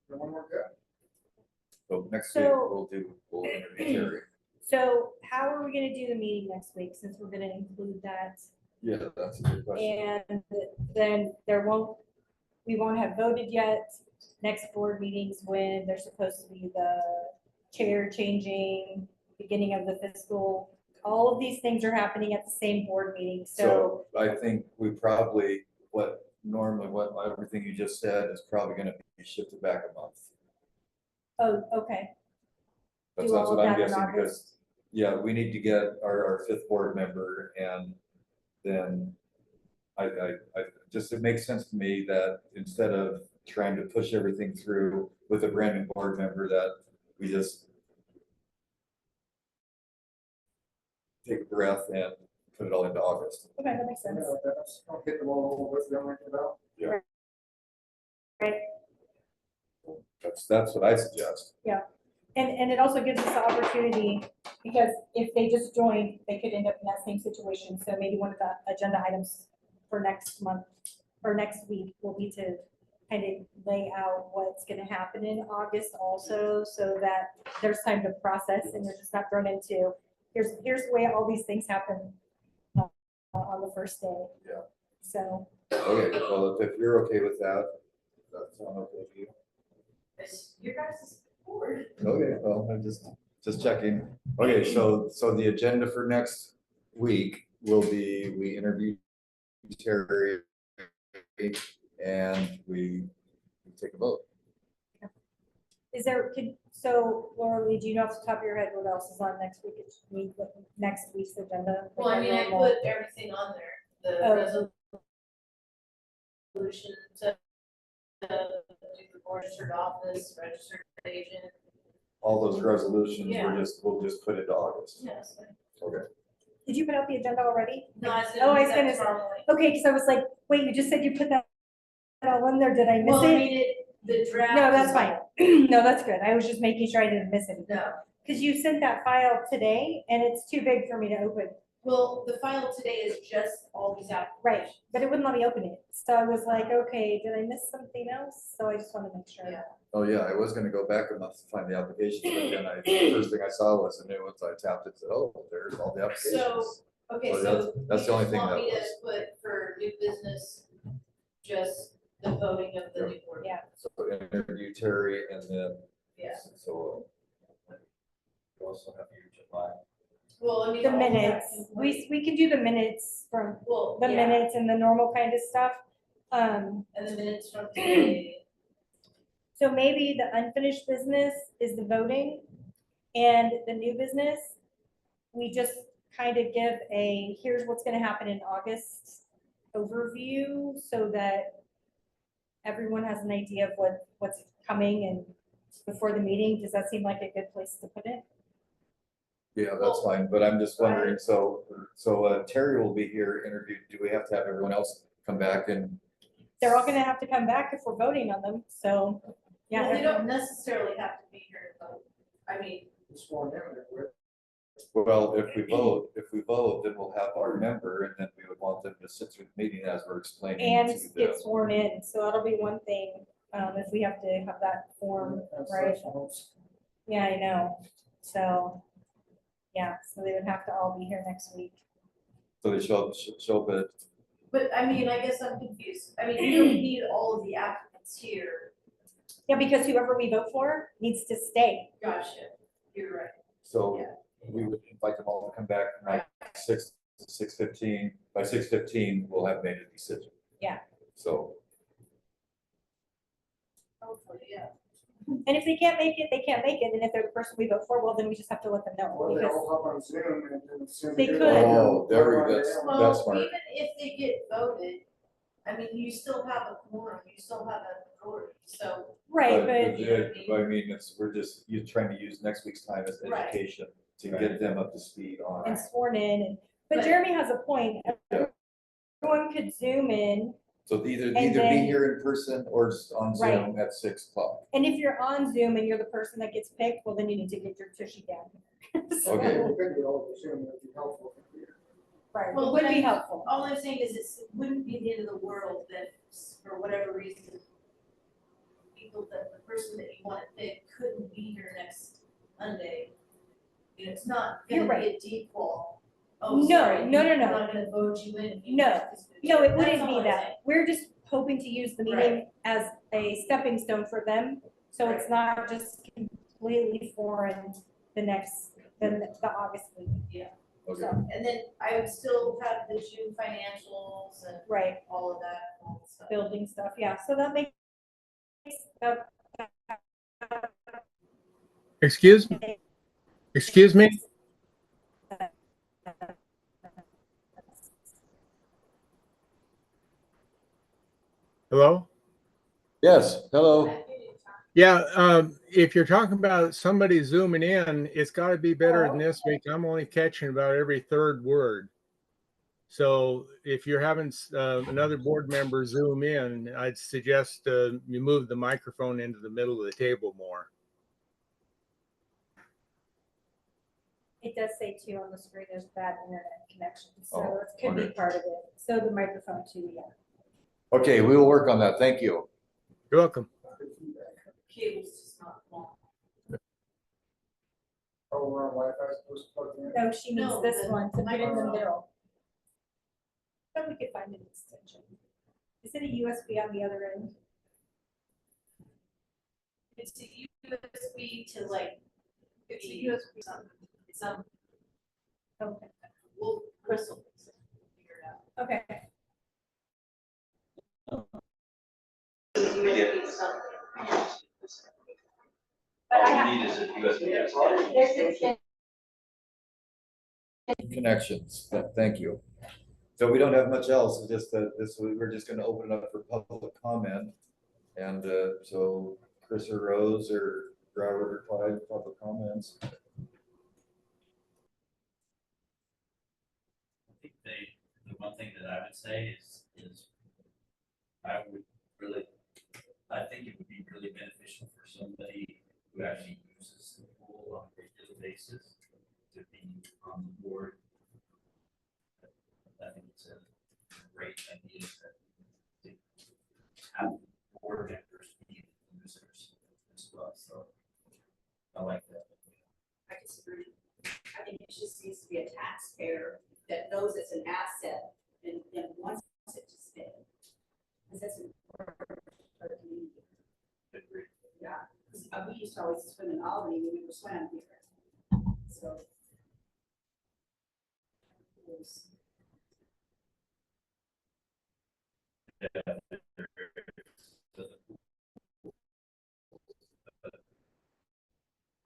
Speaker 9: One more go.
Speaker 5: So next week,
Speaker 2: So-
Speaker 5: we'll interview Terry.
Speaker 2: So how are we gonna do the meeting next week, since we're gonna include that?
Speaker 5: Yeah, that's a good question.
Speaker 2: And then we won't have voted yet. Next board meetings when they're supposed to be the chair changing, beginning of the fiscal, all of these things are happening at the same board meeting, so.
Speaker 5: So I think we probably, everything you just said is probably gonna be shifted back a month.
Speaker 2: Oh, okay,
Speaker 5: That's
Speaker 2: Do all
Speaker 5: what
Speaker 2: of
Speaker 5: I'm
Speaker 2: that in
Speaker 5: guessing,
Speaker 2: August?
Speaker 5: because, yeah, we need to get our fifth board member, and then it makes sense to me that instead of trying to push everything through with a brand new board member, that we just take a breath and put it all into August.
Speaker 2: okay, that makes sense.
Speaker 9: I'll get them all over with them right about.
Speaker 2: Right,
Speaker 5: That's what I suggest.
Speaker 2: and it also gives us the opportunity, because if they just joined, they could end up in that same situation, so maybe one of the agenda items for next month, or next week, will be to kind of lay out what's gonna happen in August also, so that there's time to process, and you're just not thrown into, here's the way all these things happen on the first day.
Speaker 5: Yeah.
Speaker 2: So,
Speaker 5: Okay, well, if you're okay with that, that's okay with you.
Speaker 4: It's your guys' board.
Speaker 5: Okay, well, I'm just checking. Okay, so the agenda for next week will be, we interview Terry and we take a vote.
Speaker 2: is there, so Laura Lee, do you know off the top of your head what else is on next next week's agenda?
Speaker 4: Well, I mean, I
Speaker 2: Like,
Speaker 4: put everything on there, the
Speaker 2: Oh.
Speaker 4: resolution to do the board registered office, registered agent.
Speaker 5: All those resolutions,
Speaker 4: Yeah.
Speaker 5: we'll just put into August.
Speaker 4: Yes.
Speaker 5: Okay.
Speaker 2: Did you put out the agenda already?
Speaker 4: No, I said.
Speaker 2: Oh, I was
Speaker 4: that
Speaker 2: gonna say-
Speaker 4: formally.
Speaker 2: Okay, because I was like, wait, you just said you put that all in there, did I miss
Speaker 4: Well, I
Speaker 2: it?
Speaker 4: mean, the draft.
Speaker 2: No, that's
Speaker 4: is-
Speaker 2: fine. No, that's good. I was just making sure I didn't miss it.
Speaker 4: No,
Speaker 2: Because you sent that file today and it's too big for me to open.
Speaker 4: well, the file today is just all these applications.
Speaker 2: Right, but it wouldn't let me open it. So I was like, okay, did I miss something else? So I just want to make sure.
Speaker 4: Yeah.
Speaker 5: Oh, yeah, I was gonna go back a month to find the applications, but then the first thing I saw was the new ones. I tapped it, said, oh, there's all the applications.
Speaker 4: Okay,
Speaker 5: Oh,
Speaker 4: so
Speaker 5: that's
Speaker 4: you
Speaker 5: the only
Speaker 4: just
Speaker 5: thing
Speaker 4: want
Speaker 5: that
Speaker 4: me to
Speaker 5: was-
Speaker 4: put for new business, just the voting of the new board.
Speaker 2: Yeah.
Speaker 5: So interview Terry and then.
Speaker 4: Yeah.
Speaker 5: So. We also have your July.
Speaker 4: Well, I mean.
Speaker 2: The
Speaker 4: all that
Speaker 2: minutes,
Speaker 4: can
Speaker 2: we
Speaker 4: wait.
Speaker 2: can do the minutes from
Speaker 4: Well,
Speaker 2: the
Speaker 4: yeah,
Speaker 2: minutes and the normal kind of stuff.
Speaker 4: and the minutes from today.
Speaker 2: So maybe the unfinished business is the voting, and the new business, we just kind of give a, here's what's gonna happen in August overview, so that everyone has an idea of what's coming and before the meeting. Does that seem like a good place to put it?
Speaker 5: Yeah, that's fine, but I'm just wondering, so Terry will be here interviewed. Do we have to have everyone else come back and?
Speaker 2: They're all gonna have to come back if we're voting on them, so, yeah.
Speaker 4: Well, they don't necessarily have to be here to vote. I mean,
Speaker 9: Sworn in there with.
Speaker 5: Well, if we vote, then we'll have our member, and then we would want them to sit through the meeting as we're explaining
Speaker 2: And
Speaker 5: to them.
Speaker 2: get sworn in, so that'll be one thing, if we have to have that form, right? Yeah, I know, so, yeah, so they would have to all be here next week.
Speaker 5: So they show up at,
Speaker 4: but I mean, I guess I'm confused. I mean, you don't need all of the applicants here.
Speaker 2: Yeah, because whoever we vote for needs to stay.
Speaker 4: Gotcha, you're right.
Speaker 5: so
Speaker 4: Yeah.
Speaker 5: we would invite them all to come back from like 6:15. By 6:15, we'll have made a decision.
Speaker 2: Yeah.
Speaker 5: So,
Speaker 4: Hopefully, yeah.
Speaker 2: And if they can't make it, they can't make it, and if they're the person we vote for, well, then we just have to let them know.
Speaker 9: Well, they
Speaker 2: Because
Speaker 9: all hop on Zoom and then Zoom.
Speaker 2: They
Speaker 9: it.
Speaker 2: could.
Speaker 5: Oh, there we go. That's
Speaker 4: Well,
Speaker 5: smart.
Speaker 4: even if they get voted, I mean, you still have a quorum, you still have a majority, so.
Speaker 2: Right, but
Speaker 5: I mean, you're trying to use next week's time as
Speaker 4: Right.
Speaker 5: education to get them up to speed on.
Speaker 2: and sworn in, but
Speaker 4: But-
Speaker 2: Jeremy has a point.
Speaker 5: Yeah.
Speaker 2: Everyone could Zoom in,
Speaker 5: So either
Speaker 2: And
Speaker 5: be
Speaker 2: then-
Speaker 5: here in person or on Zoom at 6:00.
Speaker 2: and if you're on Zoom and you're the person that gets picked, well, then you need to get your tushy down. So,
Speaker 5: Okay.
Speaker 9: We could do all the Zoom, it'd be helpful.
Speaker 2: Right,
Speaker 4: Well,
Speaker 2: it would
Speaker 4: but
Speaker 2: be
Speaker 4: I-
Speaker 2: helpful.
Speaker 4: All I'm saying is it wouldn't be the end of the world that for whatever reason, the person that you want to pick couldn't be here next Monday. You know, it's not
Speaker 2: You're
Speaker 4: gonna
Speaker 2: right.
Speaker 4: be a default. Oh,
Speaker 2: No,
Speaker 4: sorry,
Speaker 2: no, no,
Speaker 4: we're
Speaker 2: no.
Speaker 4: not gonna vote you in. if you
Speaker 2: No,
Speaker 4: don't participate.
Speaker 2: No, it
Speaker 4: That's
Speaker 2: wouldn't
Speaker 4: all
Speaker 2: be
Speaker 4: I'm
Speaker 2: that.
Speaker 4: saying.
Speaker 2: We're just hoping to use the meeting as a stepping stone for them. So it's not just completely foreign the August meeting.
Speaker 5: Okay.
Speaker 2: So,
Speaker 4: And then I would still have the June financials and
Speaker 2: right,
Speaker 4: all of that fun stuff.
Speaker 2: building stuff, yeah, so that makes, that
Speaker 10: Excuse me? Hello?
Speaker 5: Yes, hello.
Speaker 10: Yeah, if you're talking about somebody zooming in, it's got to be better than this week. I'm only catching about every third word. So if you're having another board member zoom in, I'd suggest you move the microphone into the middle of the table more.
Speaker 2: it does say too on the screen, there's bad internet connection, so
Speaker 5: Oh,
Speaker 2: it could be
Speaker 5: okay.
Speaker 2: part of it, so the microphone too, yeah.
Speaker 5: Okay, we will work on that. Thank you.
Speaker 10: You're welcome.
Speaker 4: Cable's just not long.
Speaker 9: Oh, we're on Wi-Fi supposed to plug in?
Speaker 2: No, she needs
Speaker 4: No,
Speaker 2: this
Speaker 4: the
Speaker 2: one to put in the
Speaker 4: microphone.
Speaker 2: middle. But we could find an extension. Is it a USB on the other end?
Speaker 4: It's a USB to like, it's a USB something, it's some,
Speaker 2: Okay,
Speaker 4: well, Crystal fix it, figure it out.
Speaker 2: okay.
Speaker 4: USB something.
Speaker 2: But I have,
Speaker 11: Need is a USB.
Speaker 5: Connections. Thank you. So we don't have much else. It's just that we're just going to open it up for public comment. And so Chris or Rose or Robert or Clyde, public comments.
Speaker 8: I think the one thing that I would say is I would really, I think it would be really beneficial for somebody who actually uses the pool on a regular basis to be on the board. I think it's a great idea to have board members be users as well, so I like that.
Speaker 12: I disagree. I think it just needs to be a taxpayer that knows it's an asset and wants it to stay. Because that's important for the community. Yeah, because we used to always swim in Albany when we were swimming here. So. it was-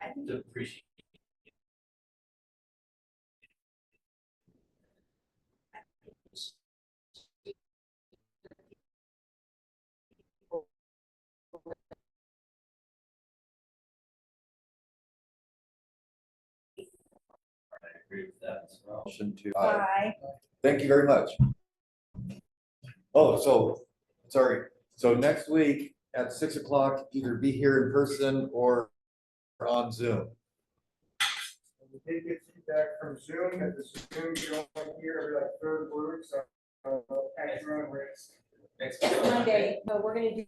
Speaker 12: I think
Speaker 8: To appreciate. I agree with that as well.
Speaker 5: Motion to.
Speaker 2: Bye.
Speaker 5: Thank you very much. Oh, so, sorry. So next week at 6 o'clock, either be here in person or on Zoom.
Speaker 9: We did get feedback from Zoom, that the Zoom, you don't hear every like third word, so at your own risk.
Speaker 8: Next
Speaker 2: Monday, but we're gonna do.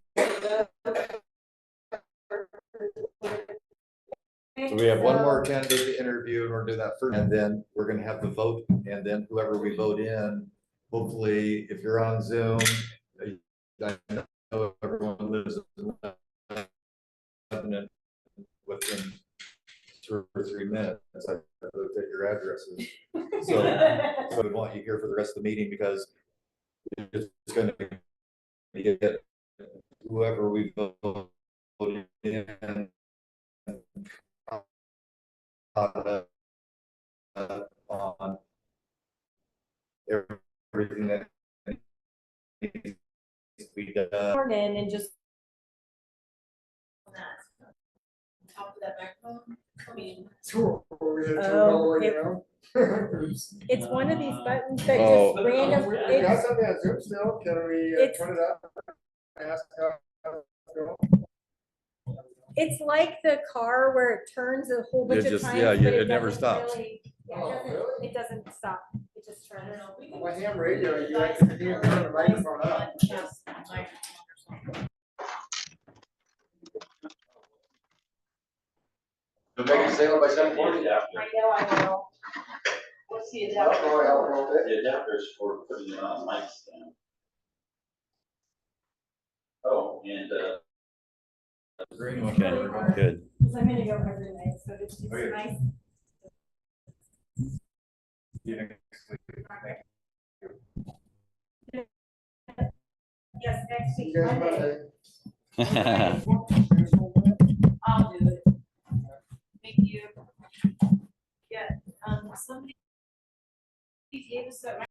Speaker 5: So we have one more candidate to interview, and we're gonna do that first, and then we're gonna have the vote, and then whoever we vote in, hopefully, if you're on Zoom, I know everyone lives in Lebanon within 2 or 3 minutes, I looked at your addresses. So we want you here for the rest of the meeting, because it's gonna be whoever we vote in. On everything that needs to be done.
Speaker 2: Morning and just,
Speaker 4: Top of that microphone, I mean,
Speaker 9: So, we're gonna turn it all the way
Speaker 2: it-
Speaker 9: down.
Speaker 2: it's one of these buttons that
Speaker 5: Oh.
Speaker 2: just random,
Speaker 9: We got
Speaker 2: it's,
Speaker 9: something on Zoom still, can we
Speaker 2: It's-
Speaker 9: turn it up? Ask how it's going?
Speaker 2: it's like the car where it turns a whole bunch
Speaker 5: It
Speaker 2: of
Speaker 5: just-
Speaker 2: times,
Speaker 5: yeah,
Speaker 2: but
Speaker 5: it never
Speaker 2: doesn't
Speaker 5: stops.
Speaker 2: really- Yeah,
Speaker 9: Oh,
Speaker 2: it doesn't,
Speaker 9: really?
Speaker 2: it doesn't stop, it just
Speaker 4: I
Speaker 2: turns.
Speaker 4: don't know, we can.
Speaker 9: My ham radio, you have to turn the microphone up.
Speaker 4: Just microphone or something.
Speaker 5: You'll make it sail by 7:40.
Speaker 12: I know. What's the
Speaker 9: That'll
Speaker 12: adapter?
Speaker 9: probably help a little bit.
Speaker 11: The adapters for putting it on mic stand. Oh, and,
Speaker 5: Agreeing with
Speaker 13: Okay,
Speaker 5: everybody.
Speaker 13: good.
Speaker 2: Because I'm gonna go every night, so it's just
Speaker 5: Okay.
Speaker 2: nice.
Speaker 5: Yeah.
Speaker 2: Yes, next
Speaker 9: See
Speaker 2: week,
Speaker 9: you guys
Speaker 2: Monday.
Speaker 9: Monday.
Speaker 4: I'll do it. Thank you. Yeah, somebody gave us that